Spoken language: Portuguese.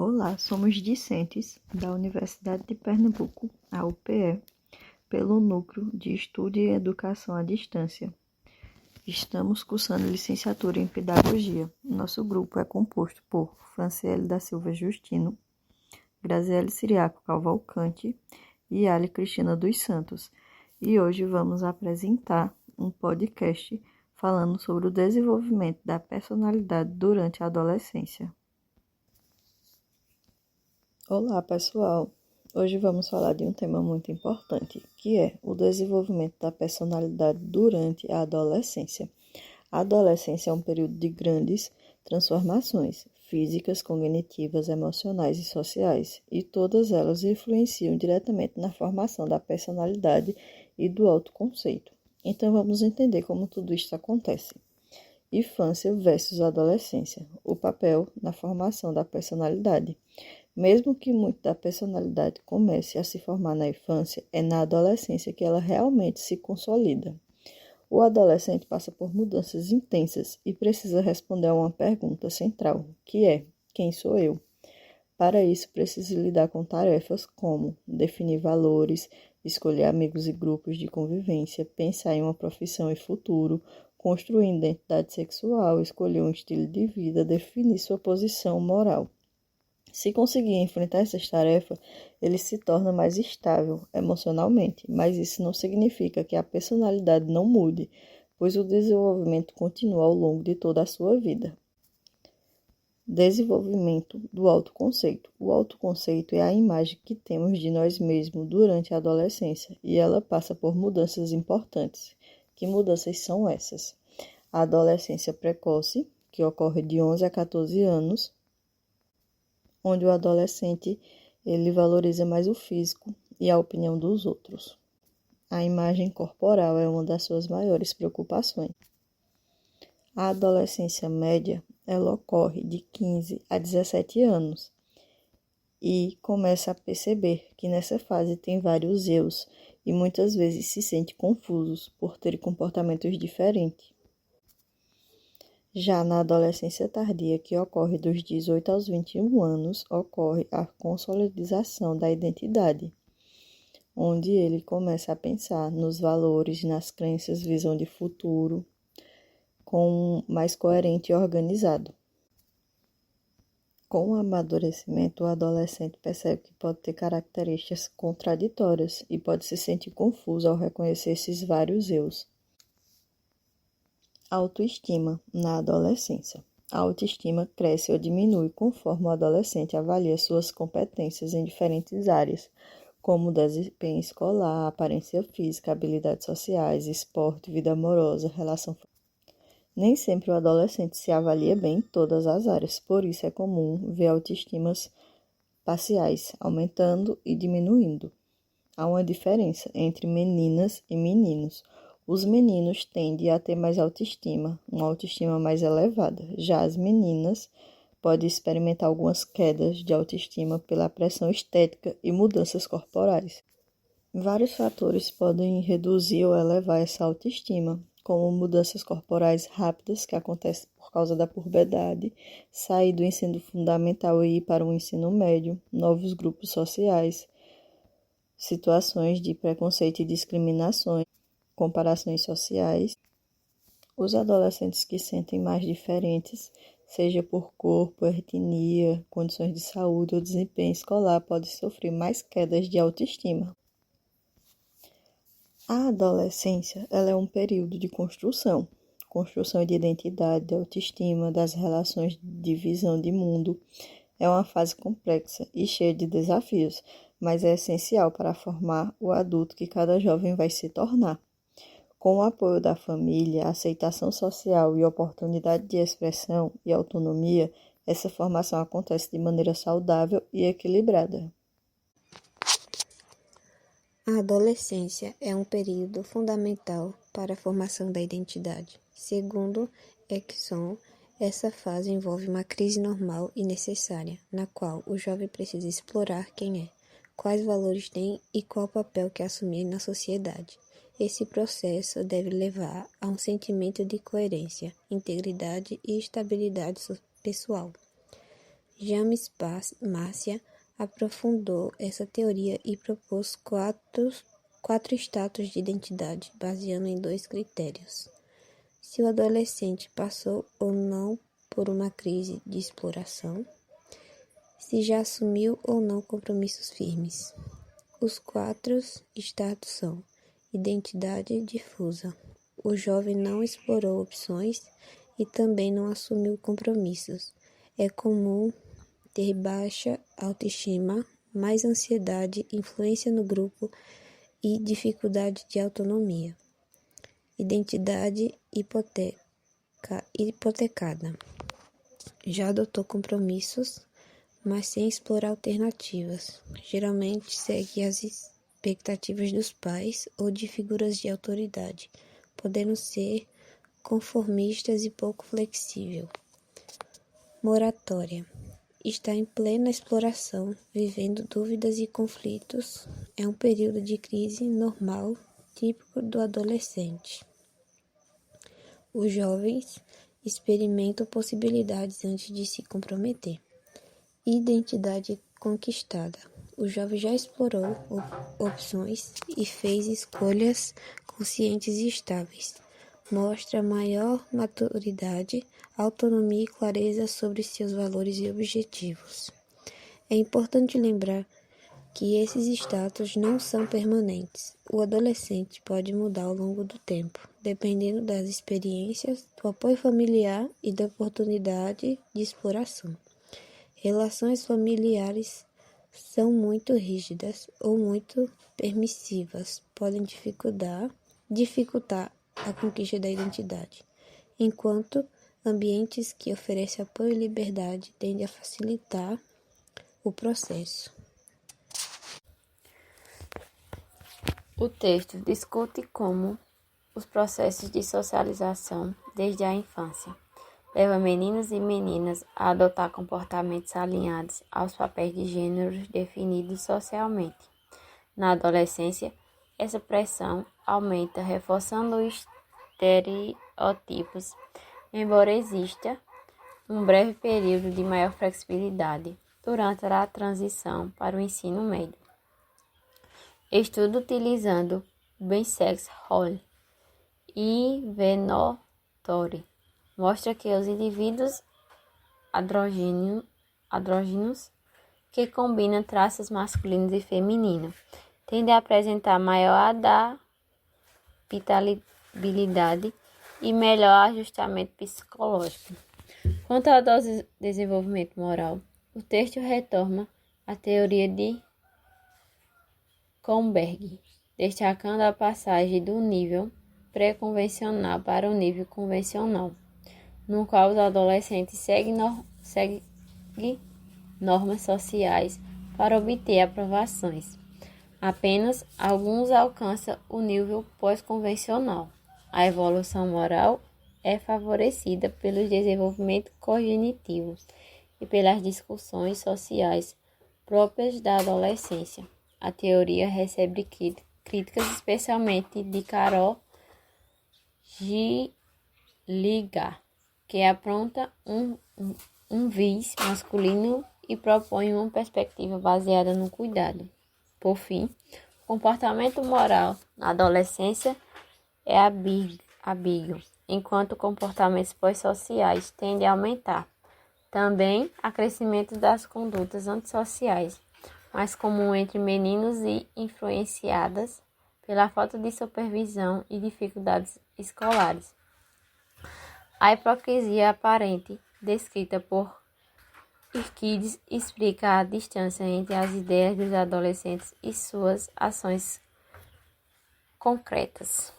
Olá, somos discentes da Universidade de Pernambuco, a UPE, pelo Núcleo de Estudo e Educação à Distância. Estamos cursando licenciatura em Pedagogia. Nosso grupo é composto por Franciele da Silva Justino, Graziele Ciriaco Cavalcante e Ali Cristina dos Santos. E hoje vamos apresentar um podcast falando sobre o desenvolvimento da personalidade durante a adolescência. Olá, pessoal! Hoje vamos falar de um tema muito importante, que é o desenvolvimento da personalidade durante a adolescência. A adolescência é um período de grandes transformações físicas, cognitivas, emocionais e sociais, e todas elas influenciam diretamente na formação da personalidade e do autoconceito. Então vamos entender como tudo isso acontece. Infância versus adolescência. O papel na formação da personalidade. Mesmo que muito da personalidade comece a se formar na infância, é na adolescência que ela realmente se consolida. O adolescente passa por mudanças intensas e precisa responder a uma pergunta central, que é: quem sou eu? Para isso, precisa lidar com tarefas como definir valores, escolher amigos e grupos de convivência, pensar em uma profissão e futuro, construir identidade sexual, escolher um estilo de vida, definir sua posição moral. Se conseguir enfrentar essas tarefas, ele se torna mais estável emocionalmente, mas isso não significa que a personalidade não mude, pois o desenvolvimento continua ao longo de toda a sua vida. Desenvolvimento do autoconceito. O autoconceito é a imagem que temos de nós mesmos durante a adolescência e ela passa por mudanças importantes. Que mudanças são essas? A adolescência precoce, que ocorre de 11 a 14 anos, onde o adolescente ele valoriza mais o físico e a opinião dos outros. A imagem corporal é uma das suas maiores preocupações. A adolescência média, ela ocorre de 15 a 17 anos e começa a perceber que nessa fase tem vários eus e muitas vezes se sente confusos por ter comportamentos diferentes. Já na adolescência tardia, que ocorre dos 18 aos 21 anos, ocorre a consolidação da identidade, onde ele começa a pensar nos valores, nas crenças, visão de futuro, com mais coerente e organizado. Com o amadurecimento, o adolescente percebe que pode ter características contraditórias e pode se sentir confuso ao reconhecer esses vários eus. Autoestima na adolescência. A autoestima cresce ou diminui conforme o adolescente avalia suas competências em diferentes áreas, como desempenho escolar, aparência física, habilidades sociais, esporte, vida amorosa, relação familiar. Nem sempre o adolescente se avalia bem em todas as áreas, por isso é comum ver autoestimas parciais aumentando e diminuindo. Há uma diferença entre meninas e meninos. Os meninos tendem a ter mais autoestima, uma autoestima mais elevada. Já as meninas podem experimentar algumas quedas de autoestima pela pressão estética e mudanças corporais. Vários fatores podem reduzir ou elevar essa autoestima, como mudanças corporais rápidas que acontecem por causa da puberdade, sair do ensino fundamental e ir para o ensino médio, novos grupos sociais, situações de preconceito e discriminações, comparações sociais. Os adolescentes que sentem mais diferentes, seja por corpo, etnia, condições de saúde ou desempenho escolar, podem sofrer mais quedas de autoestima. A adolescência ela é um período de construção de identidade, de autoestima, das relações de visão de mundo. É uma fase complexa e cheia de desafios, mas é essencial para formar o adulto que cada jovem vai se tornar. Com o apoio da família, aceitação social e oportunidade de expressão e autonomia, essa formação acontece de maneira saudável e equilibrada. A adolescência é um período fundamental para a formação da identidade. Segundo Erikson, essa fase envolve uma crise normal e necessária, na qual o jovem precisa explorar quem é, quais valores tem e qual papel quer assumir na sociedade. Esse processo deve levar a um sentimento de coerência, integridade e estabilidade pessoal. James Márcia aprofundou essa teoria e propôs quatro status de identidade, baseando em 2 critérios: se o adolescente passou ou não por uma crise de exploração, se já assumiu ou não compromissos firmes. Os 4 status são: identidade difusa. O jovem não explorou opções e também não assumiu compromissos. É comum ter baixa autoestima, mais ansiedade, influência no grupo e dificuldade de autonomia. Identidade hipotecada. Já adotou compromissos, mas sem explorar alternativas. Geralmente segue as expectativas dos pais ou de figuras de autoridade, podendo ser conformistas e pouco flexível. Moratória. Está em plena exploração, vivendo dúvidas e conflitos. É um período de crise normal, típico do adolescente. Os jovens experimentam possibilidades antes de se comprometer. Identidade conquistada. O jovem já explorou opções e fez escolhas conscientes e estáveis. Mostra maior maturidade, autonomia e clareza sobre seus valores e objetivos. É importante lembrar que esses status não são permanentes. O adolescente pode mudar ao longo do tempo, dependendo das experiências, do apoio familiar e da oportunidade de exploração. Relações familiares são muito rígidas ou muito permissivas, podem dificultar a conquista da identidade, enquanto ambientes que oferecem apoio e liberdade tendem a facilitar o processo. O texto discute como os processos de socialização desde a infância levam meninos e meninas a adotar comportamentos alinhados aos papéis de gêneros definidos socialmente. Na adolescência, essa pressão aumenta, reforçando os estereótipos, embora exista um breve período de maior flexibilidade durante a transição para o ensino médio. Estudo utilizando Bensex Hall e Venotori mostra que os indivíduos andrógenos que combinam traços masculinos e femininos tendem a apresentar maior adaptabilidade e melhor ajustamento psicológico. Quanto ao desenvolvimento moral, o texto retoma a teoria de Kohlberg, destacando a passagem do nível pré-convencional para o nível convencional, no qual os adolescentes seguem normas sociais para obter aprovações. Apenas alguns alcançam o nível pós-convencional. A evolução moral é favorecida pelo desenvolvimento cognitivo e pelas discussões sociais próprias da adolescência. A teoria recebe críticas especialmente de Carol Gilligan, que apronta um viés masculino e propõe uma perspectiva baseada no cuidado. Por fim, o comportamento moral na adolescência é ambíguo, enquanto comportamentos pós-sociais tendem a aumentar. Também há crescimento das condutas antissociais, mais comum entre meninos e influenciadas pela falta de supervisão e dificuldades escolares. A hipocrisia aparente, descrita por Skids, explica a distância entre as ideias dos adolescentes e suas ações concretas.